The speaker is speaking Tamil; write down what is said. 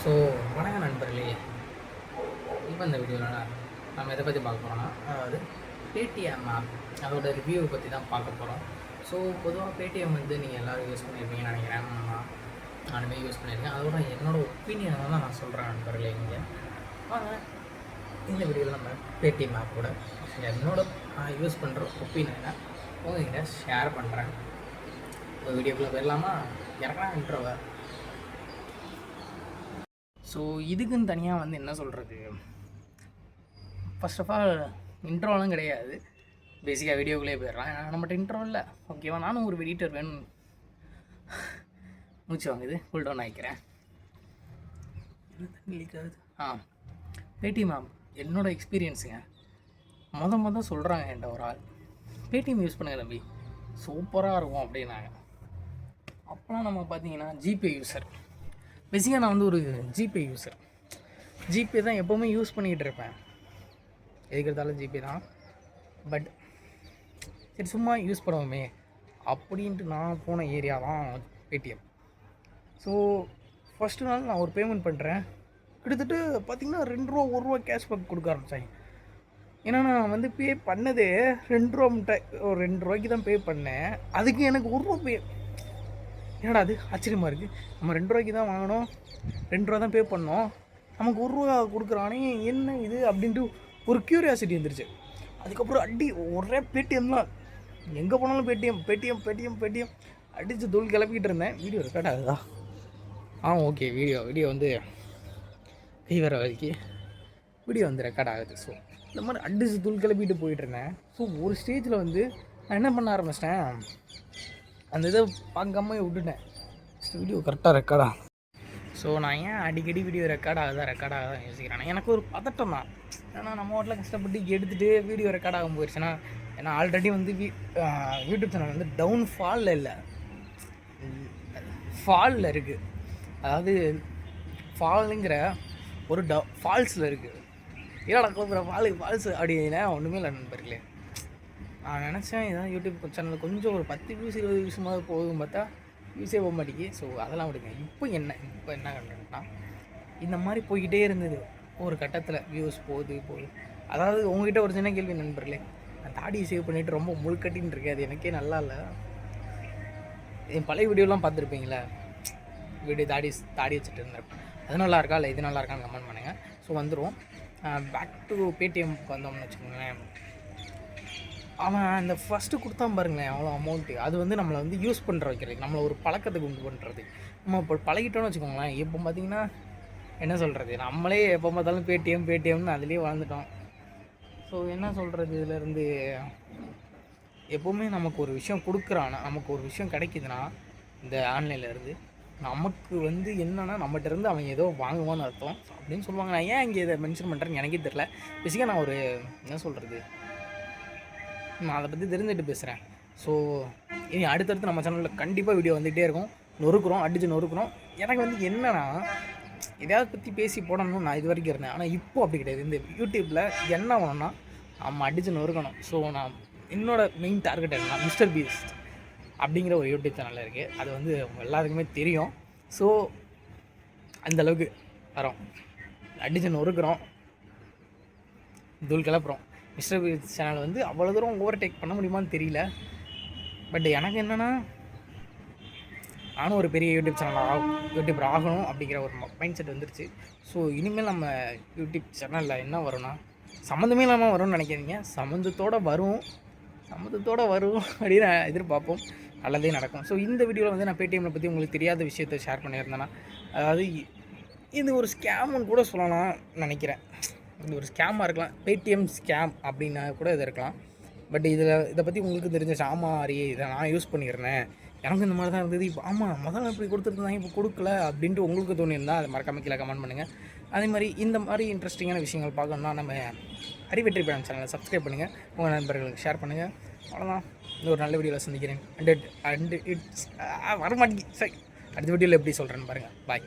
ஸோ வணக்கம் நண்பர்களே. இப்போ இந்த வீடியோவில் நம்ம எதை பற்றி பார்க்க போகிறோம்னா, அதாவது பேடிஎம் ஆப் அதோட ரிவ்யூவை பற்றி தான் பார்க்க போகிறோம். ஸோ பொதுவாக பேடிஎம் வந்து நீங்கள் எல்லோரும் யூஸ் பண்ணியிருப்பீங்கன்னு நினைக்கிறேன். நானுமே யூஸ் பண்ணியிருக்கேன். அதோட என்னோடய ஒப்பீனியனை தான் நான் சொல்கிறேன் நண்பர்களே. இங்கே வாங்க இந்த வீடியோவில் நம்ம பேடிஎம் ஆப்போட என்னோட நான் யூஸ் பண்ணுற ஒப்பீனியனை உங்கள்கிட்ட ஷேர் பண்ணுறேன். இப்போ வீடியோக்குள்ளே போயிடலாமா? இறக்கலாம் இன்ட்ரோவை. ஸோ இதுக்குன்னு தனியாக வந்து என்ன சொல்கிறது, ஃபர்ஸ்ட் ஆஃப் ஆல் இன்ட்ரோலாம் கிடையாது. பேசிக்காக வீடியோக்குள்ளே போயிடலாம். நம்மகிட்ட இன்ட்ரோ இல்லை, ஓகேவா? நானும் ஒரு எடிட்டர் வேணும். மூச்சு வாங்குது, கூல் டவுன் ஆகிக்கிறேன். பேடிஎம் ஆப் என்னோடய எக்ஸ்பீரியன்ஸுங்க. மொதல் சொல்கிறாங்க என்கிட்ட ஒரு ஆள், பேடிஎம் யூஸ் பண்ணுங்க தம்பி, சூப்பராக இருக்கும் அப்படின்னாங்க. அப்போலாம் நம்ம பார்த்தீங்கன்னா ஜிபே யூஸர். பேசிக்காக நான் வந்து ஒரு ஜிபே யூஸர். ஜிபே தான் எப்போவுமே யூஸ் பண்ணிக்கிட்டு இருப்பேன். எதுக்கிறதாலும் ஜிபே தான். பட் சரி சும்மா யூஸ் பண்ணுவோமே அப்படின்ட்டு நான் போன ஏரியா தான் பேடிஎம். ஸோ ஃபஸ்ட்டு நாள் நான் ஒரு பேமெண்ட் பண்ணுறேன். கிட்டத்தட்ட பார்த்திங்கன்னா ₹2 ₹1 கேஷ்பேக் கொடுக்க ஆரம்பித்தாங்க. ஏன்னா நான் வந்து பே பண்ணதே ₹2 ஒரு ₹2 தான் பே பண்ணேன். அதுக்கு எனக்கு ₹1 பே. என்னடா அது ஆச்சரியமாக இருக்குது. நம்ம ₹2 தான் வாங்கினோம், ₹2 தான் பே பண்ணோம், நமக்கு ₹1 கொடுக்குறானே என்ன இது அப்படின்ட்டு ஒரு க்யூரியாசிட்டி வந்துருச்சு. அதுக்கப்புறம் ஒரே பேடிஎம் தான். எங்கே போனாலும் பேடிஎம் பேடிஎம் பேடிஎம் பேடிஎம் அடித்து தூள் கிளப்பிக்கிட்டு இருந்தேன். வீடியோ ரெக்கார்ட் ஆகுதா? ஓகே. வீடியோ வந்து கை வர வரைக்கும் வீடியோ வந்து ரெக்கார்ட் ஆகுது. ஸோ இந்த மாதிரி அடித்து தூள் கிளப்பிட்டு போயிட்டுருந்தேன். ஸோ ஒரு ஸ்டேஜில் வந்து நான் என்ன பண்ண ஆரம்பிச்சிட்டேன், அந்த இதை பார்க்காம விட்டுட்டேன். வீடியோ கரெக்டாக ரெக்கார்டா. ஸோ நான் ஏன் அடிக்கடி வீடியோ ரெக்கார்ட் ஆகுதா யோசிக்கிறேன். எனக்கு ஒரு பதட்டம் தான். ஏன்னா நம்ம வீட்டில் கஷ்டப்பட்டு எடுத்துகிட்டு வீடியோ ரெக்கார்ட் ஆகும் போயிடுச்சுன்னா, ஏன்னா ஆல்ரெடி வந்து யூடியூப் சேனல் வந்து டவுன் ஃபாலில் இல்லை, ஃபாலில் இருக்குது. அதாவது ஃபாலுங்கிற ஒரு ஃபால்ஸில் இருக்குது. ஏன்னா கூப்பிட்ற ஃபால்ஸ் அப்படின்னா ஒன்றுமே இல்லை நண்பர்களே. நான் நினச்சேன் இதான் யூடியூப் சேனல் கொஞ்சம் ஒரு 10 வியூஸ் 20 வியூஸுமாவது போகும், பார்த்தா வியூஸே போக மாட்டேங்கி. ஸோ அதெல்லாம் விடுங்க. இப்போ என்ன கண்டென்ட்னா, இந்த மாதிரி போய்கிட்டே இருந்தது. ஒரு கட்டத்தில் வியூஸ் போகுது. அதாவது உங்ககிட்ட ஒரு சின்ன கேள்வி நண்பர்களே, நான் தாடியை சேவ் பண்ணிவிட்டு ரொம்ப முழுக்கட்டின்னு இருக்கேன். அது எனக்கே நல்லா இல்லை. என் பழைய வீடியோலாம் பார்த்துருப்பீங்களே, தாடி வச்சுட்டு இருந்தேன். அது நல்லா இருக்கா இல்லை இது நல்லா இருக்கான்னு கமெண்ட் பண்ணுங்கள். ஸோ வந்துடுவோம் பேக் டு பேடிஎம்க்கு வந்தோம்னு வச்சுக்கோங்களேன். அவன் அந்த ஃபஸ்ட்டு கொடுத்தான் பாருங்களேன் அவ்வளோ அமௌண்ட்டு. அது வந்து நம்மளை வந்து யூஸ் பண்ணுற வைக்கிறது, நம்மளை ஒரு பழக்கத்துக்கு உண்டு பண்ணுறது. நம்ம இப்போ பழகிட்டோன்னு வச்சுக்கோங்களேன். இப்போ பார்த்திங்கன்னா என்ன சொல்கிறது, நம்மளே எப்போ பார்த்தாலும் பேடிஎம்னு அதுலேயே வாழ்ந்துட்டோம். ஸோ என்ன சொல்கிறது, இதிலேருந்து எப்போவுமே நமக்கு ஒரு விஷயம் கொடுக்குறான்னா, நமக்கு ஒரு விஷயம் கிடைக்குதுன்னா இந்த ஆன்லைன்லேருந்து, நமக்கு வந்து என்னென்னா நம்மகிட்டருந்து அவன் ஏதோ வாங்குவான்னு அர்த்தம் அப்படின்னு சொல்லுவாங்க. நான் ஏன் இங்கே இதை மென்ஷன் பண்ணுறேன்னு எனக்கே தெரில. பேசிக்காக நான் ஒரு என்ன சொல்கிறது, நான் அதை பற்றி தெரிஞ்சுட்டு பேசுகிறேன். ஸோ இனி அடுத்தடுத்து நம்ம சேனலில் கண்டிப்பாக வீடியோ வந்துகிட்டே இருக்கும். அடித்து நொறுக்குறோம். எனக்கு வந்து என்னென்னா, எதையாவது பற்றி பேசி போடணும்னு நான் இது வரைக்கும் இருந்தேன். ஆனால் இப்போ அப்படி கிடையாது. இந்த யூடியூப்பில் என்ன வேணும்னா நம்ம அடித்து நொறுக்கணும். ஸோ நான் என்னோடய மெயின் டார்கெட் என்னன்னா, மிஸ்டர் பீஸ்ட் அப்படிங்கிற ஒரு யூடியூப் சேனலில் இருக்குது. அது வந்து எல்லாருக்குமே தெரியும். ஸோ அந்தளவுக்கு வரோம், அடித்து நொறுக்குறோம், தூள் கிளப்புறோம். மிஸ்டர் பீஸ்ட் சேனல் வந்து அவ்வளோ தூரம் ஓவர்டேக் பண்ண முடியுமான்னு தெரியல. பட் எனக்கு என்னென்னா, நானும் ஒரு பெரிய யூடியூபர் ஆகணும் அப்படிங்கிற ஒரு மைண்ட் செட் வந்துருச்சு. ஸோ இனிமேல் நம்ம யூடியூப் சேனலில் என்ன வரும்னா, சம்மந்தமே இல்லாமல் வரும்னு நினைக்காதீங்க. சம்மந்தத்தோடு வரும் அப்படின்னு எதிர்பார்ப்போம். நல்லதே நடக்கும். ஸோ இந்த வீடியோவில் வந்து நான் பேடிஎம்மை பற்றி உங்களுக்கு தெரியாத விஷயத்தை ஷேர் பண்ணியிருந்தேன்னா, அதாவது இது ஒரு ஸ்கேம்னு கூட சொல்லலாம் நினைக்கிறேன். இது ஒரு ஸ்கேமாக இருக்கலாம், பேடிஎம் ஸ்கேம் அப்படின்னா கூட இது இருக்கலாம். பட் இதை பற்றி உங்களுக்கு தெரிஞ்சிச்சு. இதை நான் யூஸ் பண்ணிடுறேன், எனக்கு இந்த மாதிரி தான் இருந்தது. இப்போ முதல்ல இப்படி கொடுத்துருந்தாங்க, இப்போ கொடுக்கல அப்படின்ட்டு உங்களுக்கு தோணியிருந்தால் அதை மறக்காம கீழே கமெண்ட் பண்ணுங்கள். அதே மாதிரி இந்த மாதிரி இன்ட்ரெஸ்டிங்கான விஷயங்கள் பார்க்கணுன்னா நம்ம அறிவெற்றி பயணம் சேனலை சப்ஸ்கிரைப் பண்ணுங்கள், உங்கள் நண்பர்களுக்கு ஷேர் பண்ணுங்கள். அவ்வளோதான். இந்த ஒரு நல்ல வீடியோவில் சந்திக்கிறேன். அண்ட் இட்ஸ் வரமாட்டேங்கி. சரி, அடுத்த வீடியோவில் எப்படி சொல்கிறேன்னு பாருங்கள். பாய்.